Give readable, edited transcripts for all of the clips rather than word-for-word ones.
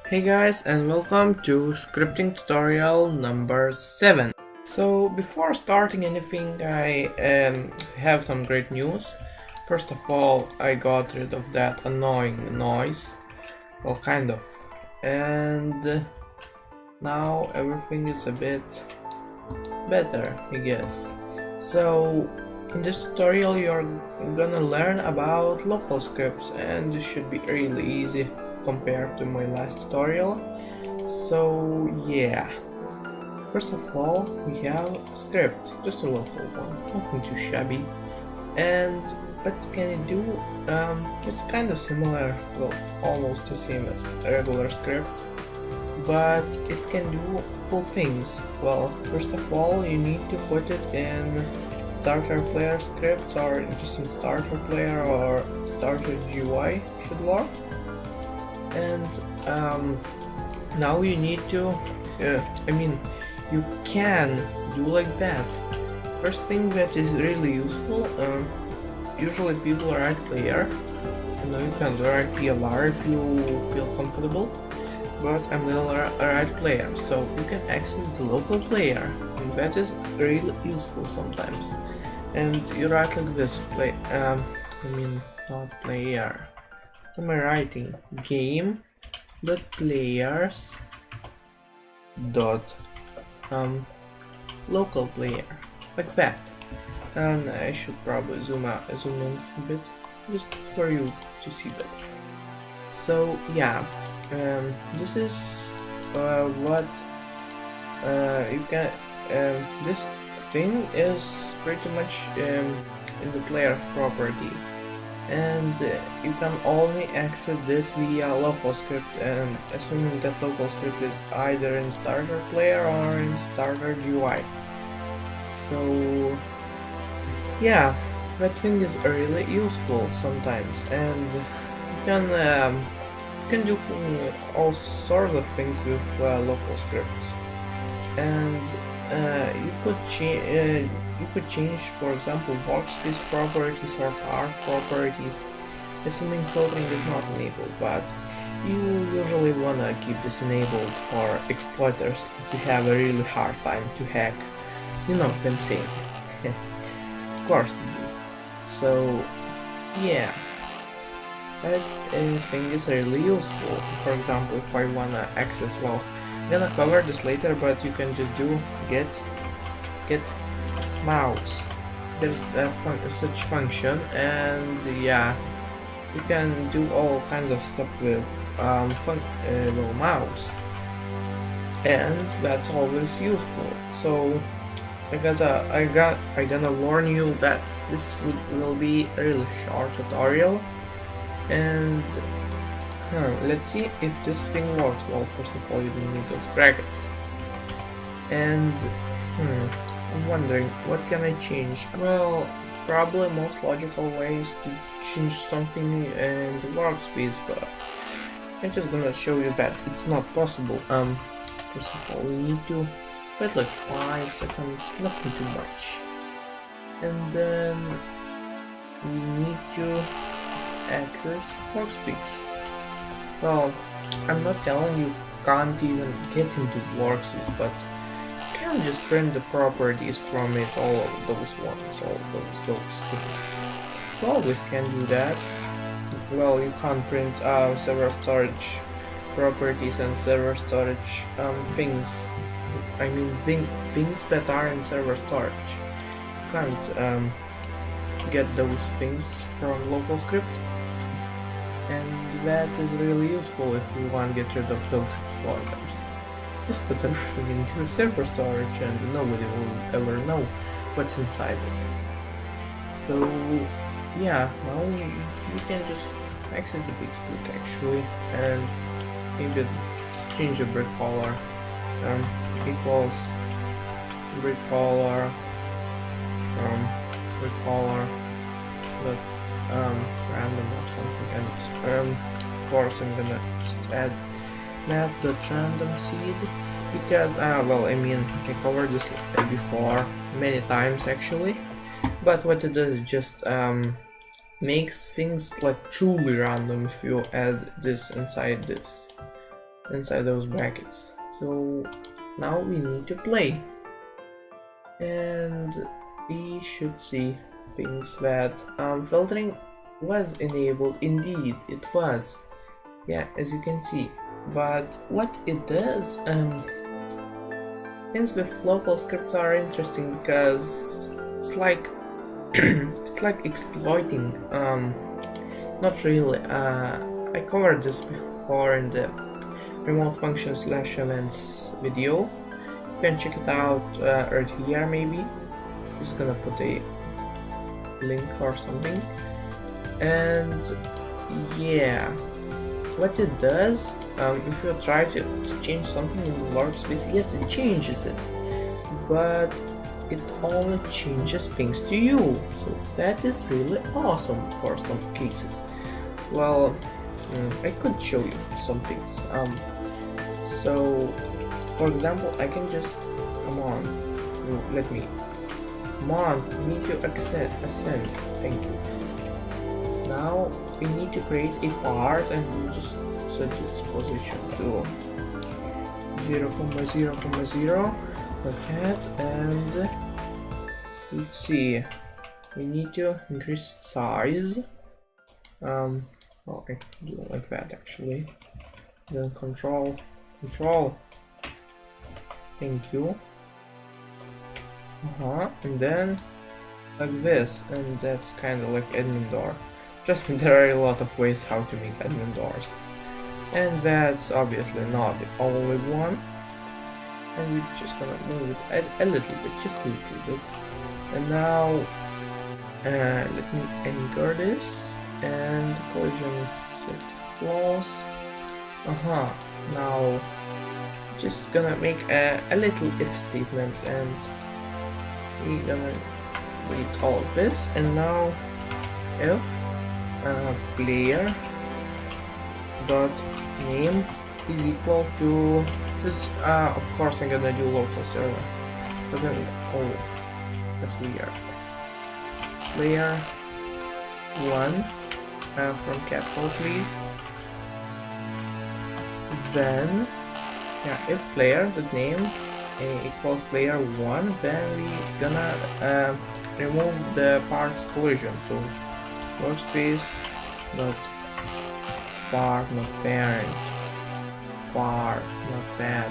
Hey guys, and welcome to scripting tutorial number 7. So before starting anything, I have some great news. First of all, I got rid of that annoying noise, well, kind of, and now everything is a bit better, I guess. So in this tutorial you're gonna learn about local scripts, and this should be really easy compared to my last tutorial. So yeah, first of all we have a script, just a local one, nothing too shabby. And what can it do? It's kind of similar, well, almost the same as a regular script, but it can do cool things. Well, first of all you need to put it in starter player scripts, or just in starter player or starter GUI should work. And now you need to, you can do like that. First thing that is really useful, usually people write player, you can write PLR if you feel comfortable, but I'm gonna write player, so you can access the local player, and that is really useful sometimes. And you write like this, not player. What am I writing? Game dot players dot local player, like that. And I should probably zoom in a bit just for you to see better. So yeah, this is what you can. This thing is pretty much in the player property, and you can only access this via local script, and assuming that local script is either in starter player or in starter GUI. So yeah, that thing is really useful sometimes, and you can do all sorts of things with local scripts. And you could change, for example, workspace properties or part properties, assuming filtering is not enabled, but you usually wanna keep this enabled for exploiters to have a really hard time to hack. You know what I'm saying? Of course you do. So yeah, that thing is really useful. For example, if I wanna access, well, I'm gonna cover this later, but you can just do get mouse. There's such function, and yeah, you can do all kinds of stuff with mouse, and that's always useful. So I gonna warn you that this will be a really short tutorial, and let's see if this thing works. Well, first of all, you don't need those brackets. And I'm wondering, what can I change? Well, probably most logical way is to change something in the workspace, but I'm just gonna show you that it's not possible. First of all, we need to wait like 5 seconds, nothing too much. And then we need to access workspace. Well, I'm not telling you can't even get into workspace, but you can just print the properties from it, all of those ones, all of those things. You always can do that. Well, you can't print server storage properties and server storage things. I mean things that are in server storage. You can't get those things from local script. And that is really useful if you want to get rid of those exploiters. Just put everything into server storage and nobody will ever know what's inside it. So yeah, now you can just access the big split actually, and maybe change the brick color. Equals brick color, but random or something, and of course I'm gonna just add math.random seed, because I covered this before many times actually, but what it does is just makes things like truly random if you add this inside this. inside those brackets. So now we need to play, and we should see things that filtering was enabled. Indeed, it was. Yeah, as you can see. But what it does, things with local scripts are interesting because it's like it's like exploiting. Not really. I covered this before in the remote function / events video. You can check it out right here. Maybe just gonna put a link or something. And yeah, what it does, if you try to change something in the workspace, yes, it changes it, but it only changes things to you. So that is really awesome for some cases. Well, I could show you some things. So for example, I can just come on, let me. Come on, we need to ascend. Thank you. Now we need to create a part, and we'll just set its position to 0,0,0 like that. And let's see, we need to increase its size. Well, I do it like that actually. Then control. Thank you. And then like this, and that's kind of like admin door. Trust me, there are a lot of ways how to make admin doors, and that's obviously not the only one. And we're just gonna move it a little bit, just a little bit. And now let me anchor this, and collision set false. Now just gonna make a little if statement, and we're gonna delete all of this. And now if player dot name is equal to this, of course I'm gonna do local server, because oh, that's weird. Player 1 from capital please. Then yeah, if player dot name equals player 1, then we gonna remove the parts collision. So workspace dot part not parent, part not that,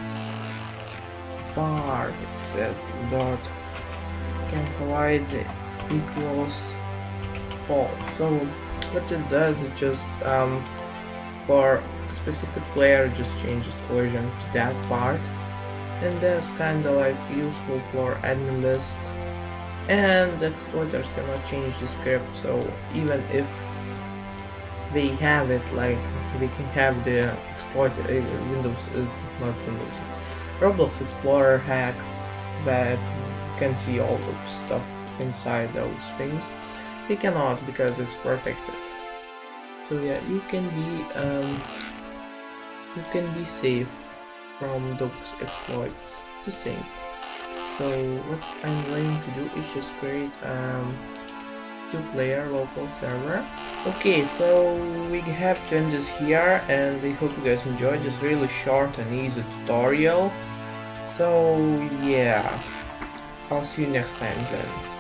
part except dot can collide equals false. So what it does, it just for specific player just changes collision to that part, and that's kind of like useful for admin list. And the exploiters cannot change the script, so even if they have it, like they can have the exploiter Windows, not Windows, Roblox Explorer hacks that can see all the stuff inside those things. They cannot, because it's protected. So yeah, you can be safe from those exploits. Just saying. So what I'm going to do is just create 2-player local server. Okay, so we have to end this here, and I hope you guys enjoyed this really short and easy tutorial. So yeah, I'll see you next time then.